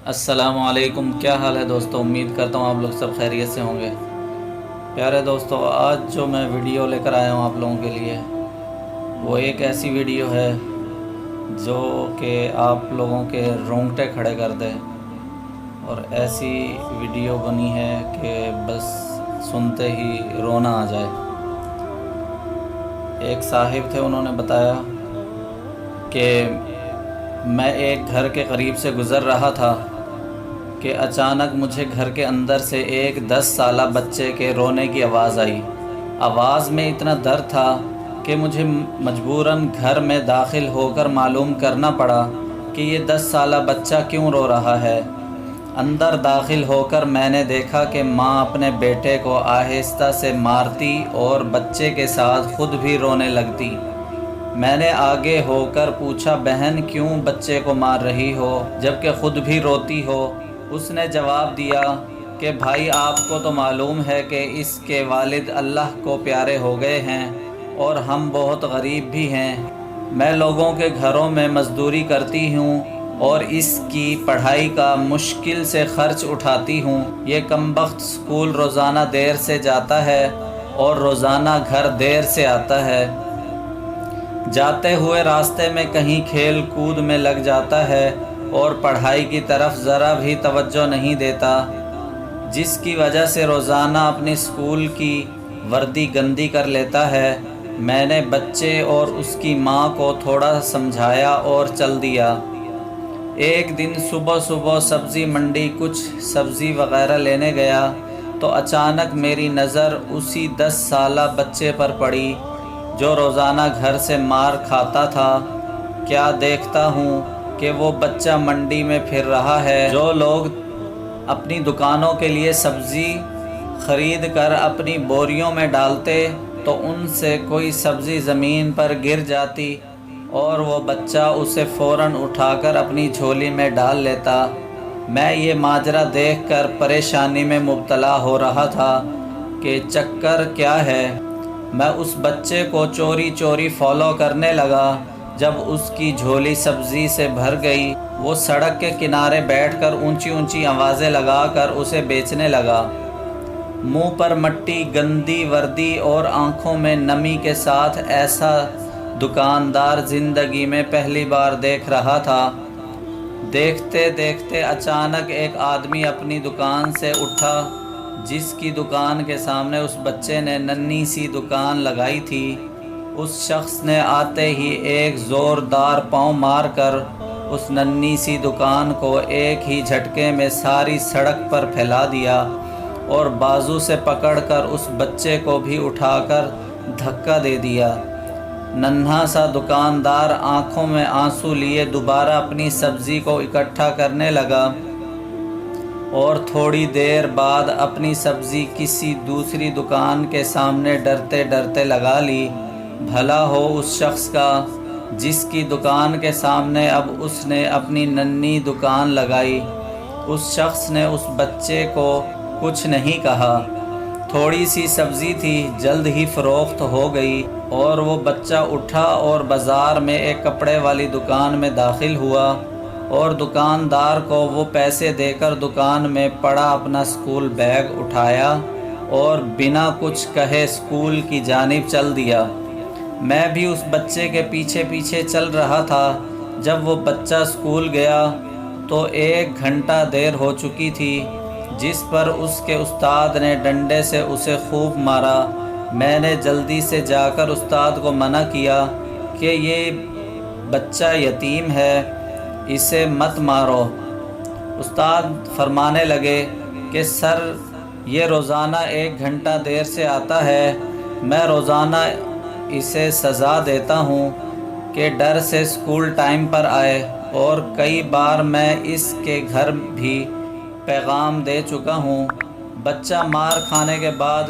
السلام علیکم، کیا حال ہے دوستو؟ امید کرتا ہوں آپ لوگ سب خیریت سے ہوں گے۔ پیارے دوستو، آج جو میں ویڈیو لے کر آیا ہوں آپ لوگوں کے لیے، وہ ایک ایسی ویڈیو ہے جو کہ آپ لوگوں کے رونگٹے کھڑے کر دے، اور ایسی ویڈیو بنی ہے کہ بس سنتے ہی رونا آ جائے۔ ایک صاحب تھے، انہوں نے بتایا کہ میں ایک گھر کے قریب سے گزر رہا تھا کہ اچانک مجھے گھر کے اندر سے ایک 10 سالہ بچے کے رونے کی آواز آئی۔ آواز میں اتنا درد تھا کہ مجھے مجبوراً گھر میں داخل ہو کر معلوم کرنا پڑا کہ یہ 10 سالہ بچہ کیوں رو رہا ہے۔ اندر داخل ہو کر میں نے دیکھا کہ ماں اپنے بیٹے کو آہستہ سے مارتی اور بچے کے ساتھ خود بھی رونے لگتی۔ میں نے آگے ہو کر پوچھا، بہن کیوں بچے کو مار رہی ہو جبکہ خود بھی روتی ہو؟ اس نے جواب دیا کہ بھائی، آپ کو تو معلوم ہے کہ اس کے والد اللہ کو پیارے ہو گئے ہیں اور ہم بہت غریب بھی ہیں۔ میں لوگوں کے گھروں میں مزدوری کرتی ہوں اور اس کی پڑھائی کا مشکل سے خرچ اٹھاتی ہوں۔ یہ کمبخت اسکول روزانہ دیر سے جاتا ہے اور روزانہ گھر دیر سے آتا ہے۔ جاتے ہوئے راستے میں کہیں کھیل کود میں لگ جاتا ہے اور پڑھائی کی طرف ذرا بھی توجہ نہیں دیتا، جس کی وجہ سے روزانہ اپنی اسکول کی وردی گندی کر لیتا ہے۔ میں نے بچے اور اس کی ماں کو تھوڑا سمجھایا اور چل دیا۔ ایک دن صبح صبح سبزی منڈی کچھ سبزی وغیرہ لینے گیا تو اچانک میری نظر اسی 10 سالہ بچے پر پڑی جو روزانہ گھر سے مار کھاتا تھا۔ کیا دیکھتا ہوں کہ وہ بچہ منڈی میں پھر رہا ہے۔ جو لوگ اپنی دکانوں کے لیے سبزی خرید کر اپنی بوریوں میں ڈالتے تو ان سے کوئی سبزی زمین پر گر جاتی اور وہ بچہ اسے فوراً اٹھا کر اپنی جھولی میں ڈال لیتا۔ میں یہ ماجرا دیکھ کر پریشانی میں مبتلا ہو رہا تھا کہ چکر کیا ہے۔ میں اس بچے کو چوری چوری فالو کرنے لگا۔ جب اس کی جھولی سبزی سے بھر گئی، وہ سڑک کے کنارے بیٹھ کر اونچی اونچی آوازیں لگا کر اسے بیچنے لگا۔ منہ پر مٹی، گندی وردی اور آنکھوں میں نمی کے ساتھ ایسا دکاندار زندگی میں پہلی بار دیکھ رہا تھا۔ دیکھتے دیکھتے اچانک ایک آدمی اپنی دکان سے اٹھا، جس کی دکان کے سامنے اس بچے نے ننھی سی دکان لگائی تھی۔ اس شخص نے آتے ہی ایک زوردار پاؤں مار کر اس ننھی سی دکان کو ایک ہی جھٹکے میں ساری سڑک پر پھیلا دیا اور بازو سے پکڑ کر اس بچے کو بھی اٹھا کر دھکا دے دیا۔ ننھا سا دکاندار آنکھوں میں آنسو لیے دوبارہ اپنی سبزی کو اکٹھا کرنے لگا اور تھوڑی دیر بعد اپنی سبزی کسی دوسری دکان کے سامنے ڈرتے ڈرتے لگا لی۔ بھلا ہو اس شخص کا جس کی دکان کے سامنے اب اس نے اپنی ننھی دکان لگائی۔ اس شخص نے اس بچے کو کچھ نہیں کہا۔ تھوڑی سی سبزی تھی، جلد ہی فروخت ہو گئی اور وہ بچہ اٹھا اور بازار میں ایک کپڑے والی دکان میں داخل ہوا اور دکاندار کو وہ پیسے دے کر دکان میں پڑا اپنا اسکول بیگ اٹھایا اور بنا کچھ کہے اسکول کی جانب چل دیا۔ میں بھی اس بچے کے پیچھے پیچھے چل رہا تھا۔ جب وہ بچہ اسکول گیا تو 1 گھنٹہ دیر ہو چکی تھی، جس پر اس کے استاد نے ڈنڈے سے اسے خوب مارا۔ میں نے جلدی سے جا کر استاد کو منع کیا کہ یہ بچہ یتیم ہے، اسے مت مارو۔ استاد فرمانے لگے کہ سر، یہ روزانہ 1 گھنٹہ دیر سے آتا ہے، میں روزانہ اسے سزا دیتا ہوں کہ ڈر سے اسکول ٹائم پر آئے، اور کئی بار میں اس کے گھر بھی پیغام دے چکا ہوں۔ بچہ مار کھانے کے بعد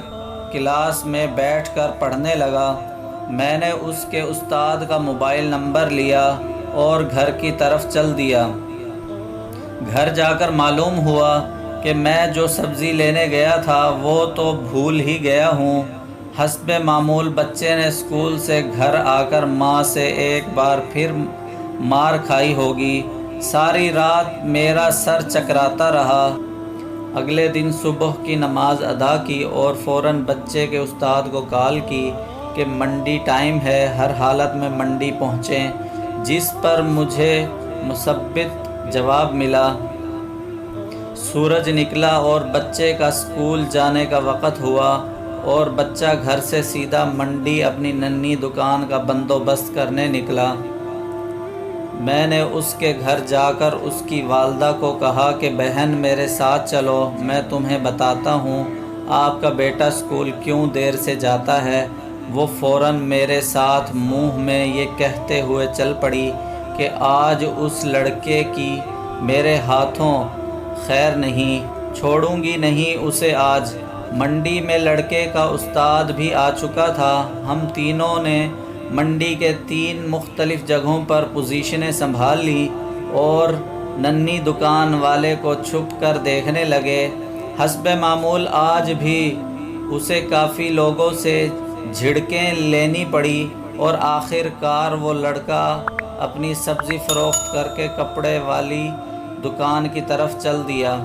کلاس میں بیٹھ کر پڑھنے لگا۔ میں نے اس کے استاد کا موبائل نمبر لیا اور گھر کی طرف چل دیا۔ گھر جا کر معلوم ہوا کہ میں جو سبزی لینے گیا تھا وہ تو بھول ہی گیا ہوں۔ حسب معمول بچے نے اسکول سے گھر آ کر ماں سے ایک بار پھر مار کھائی ہوگی ساری رات میرا سر چکراتا رہا۔ اگلے دن صبح کی نماز ادا کی اور فوراً بچے کے استاد کو کال کی کہ منڈی ٹائم ہے، ہر حالت میں منڈی پہنچیں، جس پر مجھے مثبت جواب ملا۔ سورج نکلا اور بچے کا اسکول جانے کا وقت ہوا اور بچہ گھر سے سیدھا منڈی اپنی ننھی دکان کا بندوبست کرنے نکلا۔ میں نے اس کے گھر جا کر اس کی والدہ کو کہا کہ بہن میرے ساتھ چلو، میں تمہیں بتاتا ہوں آپ کا بیٹا اسکول کیوں دیر سے جاتا ہے۔ وہ فوراً میرے ساتھ منہ میں یہ کہتے ہوئے چل پڑی کہ آج اس لڑکے کی میرے ہاتھوں خیر نہیں، چھوڑوں گی نہیں اسے آج۔ منڈی میں لڑکے کا استاد بھی آ چکا تھا۔ ہم تینوں نے منڈی کے 3 مختلف جگہوں پر پوزیشنیں سنبھال لی اور ننھی دکان والے کو چھپ کر دیکھنے لگے۔ حسب معمول آج بھی اسے کافی لوگوں سے جھڑکیں لینی پڑی اور آخر کار وہ لڑکا اپنی سبزی فروخت کر کے کپڑے والی دکان کی طرف چل دیا۔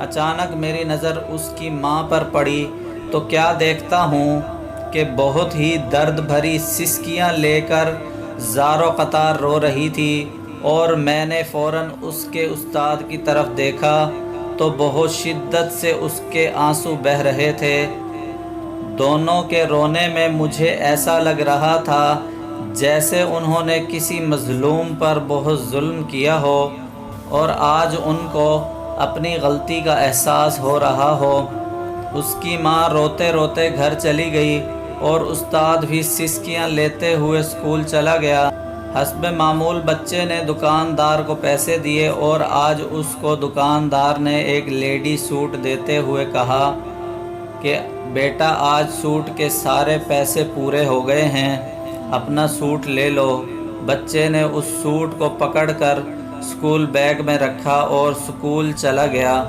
اچانک میری نظر اس کی ماں پر پڑی تو کیا دیکھتا ہوں کہ بہت ہی درد بھری سسکیاں لے کر زار و قطار رو رہی تھی، اور میں نے فوراً اس کے استاد کی طرف دیکھا تو بہت شدت سے اس کے آنسو بہہ رہے تھے۔ دونوں کے رونے میں مجھے ایسا لگ رہا تھا جیسے انہوں نے کسی مظلوم پر بہت ظلم کیا ہو اور آج ان کو اپنی غلطی کا احساس ہو رہا ہو۔ اس کی ماں روتے روتے گھر چلی گئی اور استاد بھی سسکیاں لیتے ہوئے اسکول چلا گیا۔ حسب معمول بچے نے دکاندار کو پیسے دیے اور آج اس کو دکاندار نے ایک لیڈی سوٹ دیتے ہوئے کہا کہ بیٹا آج سوٹ کے سارے پیسے پورے ہو گئے ہیں، اپنا سوٹ لے لو۔ بچے نے اس سوٹ کو پکڑ کر اسکول بیگ میں رکھا اور اسکول چلا گیا۔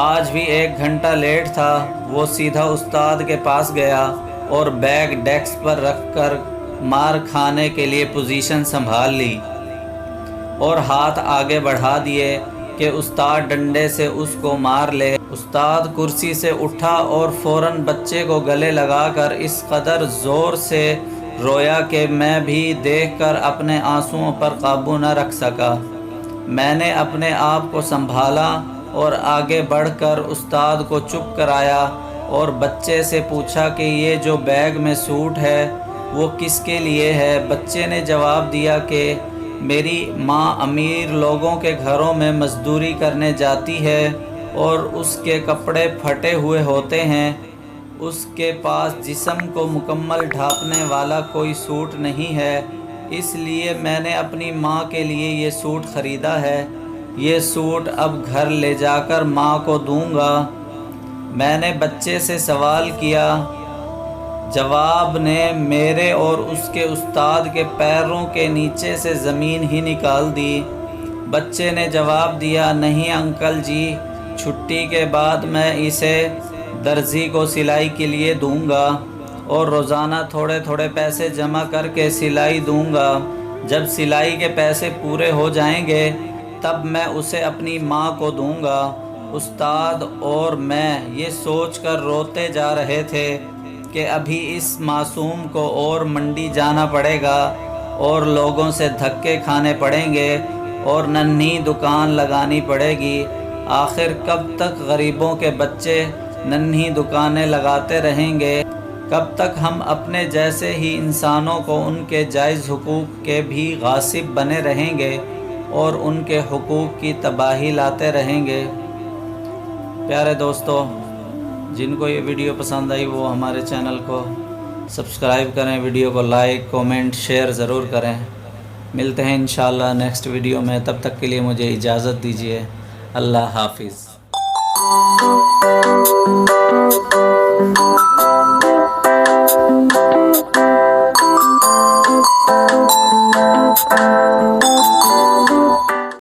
آج بھی 1 گھنٹہ لیٹ تھا۔ وہ سیدھا استاد کے پاس گیا اور بیگ ڈیسک پر رکھ کر مار کھانے کے لیے پوزیشن سنبھال لی اور ہاتھ آگے بڑھا دیے کہ استاد ڈنڈے سے اس کو مار لے۔ استاد کرسی سے اٹھا اور فوراً بچے کو گلے لگا کر اس قدر زور سے رویا کہ میں بھی دیکھ کر اپنے آنسوؤں پر قابو نہ رکھ سکا۔ میں نے اپنے آپ کو سنبھالا اور آگے بڑھ کر استاد کو چپ کرایا اور بچے سے پوچھا کہ یہ جو بیگ میں سوٹ ہے وہ کس کے لیے ہے؟ بچے نے جواب دیا کہ میری ماں امیر لوگوں کے گھروں میں مزدوری کرنے جاتی ہے اور اس کے کپڑے پھٹے ہوئے ہوتے ہیں، اس کے پاس جسم کو مکمل ڈھانپنے والا کوئی سوٹ نہیں ہے، اس لیے میں نے اپنی ماں کے لیے یہ سوٹ خریدا ہے۔ یہ سوٹ اب گھر لے جا کر ماں کو دوں گا۔ میں نے بچے سے سوال کیا۔ جواب نے میرے اور اس کے استاد کے پیروں کے نیچے سے زمین ہی نکال دی۔ بچے نے جواب دیا، نہیں انکل جی، چھٹی کے بعد میں اسے درزی کو سلائی کے لیے دوں گا اور روزانہ تھوڑے تھوڑے پیسے جمع کر کے سلائی دوں گا۔ جب سلائی کے پیسے پورے ہو جائیں گے تب میں اسے اپنی ماں کو دوں گا۔ استاد اور میں یہ سوچ کر روتے جا رہے تھے کہ ابھی اس معصوم کو اور منڈی جانا پڑے گا اور لوگوں سے دھکے کھانے پڑیں گے اور ننھی دکان لگانی پڑے گی۔ آخر کب تک غریبوں کے بچے ننھی دکانیں لگاتے رہیں گے؟ کب تک ہم اپنے جیسے ہی انسانوں کو ان کے جائز حقوق کے بھی غاصب بنے رہیں گے اور ان کے حقوق کی تباہی لاتے رہیں گے؟ پیارے دوستو، جن کو یہ ویڈیو پسند آئی وہ ہمارے چینل کو سبسکرائب کریں، ویڈیو کو لائک، کومنٹ، شیئر ضرور کریں۔ ملتے ہیں انشاءاللہ نیکسٹ ویڈیو میں، تب تک کے لیے مجھے اجازت دیجیے۔ اللہ حافظ۔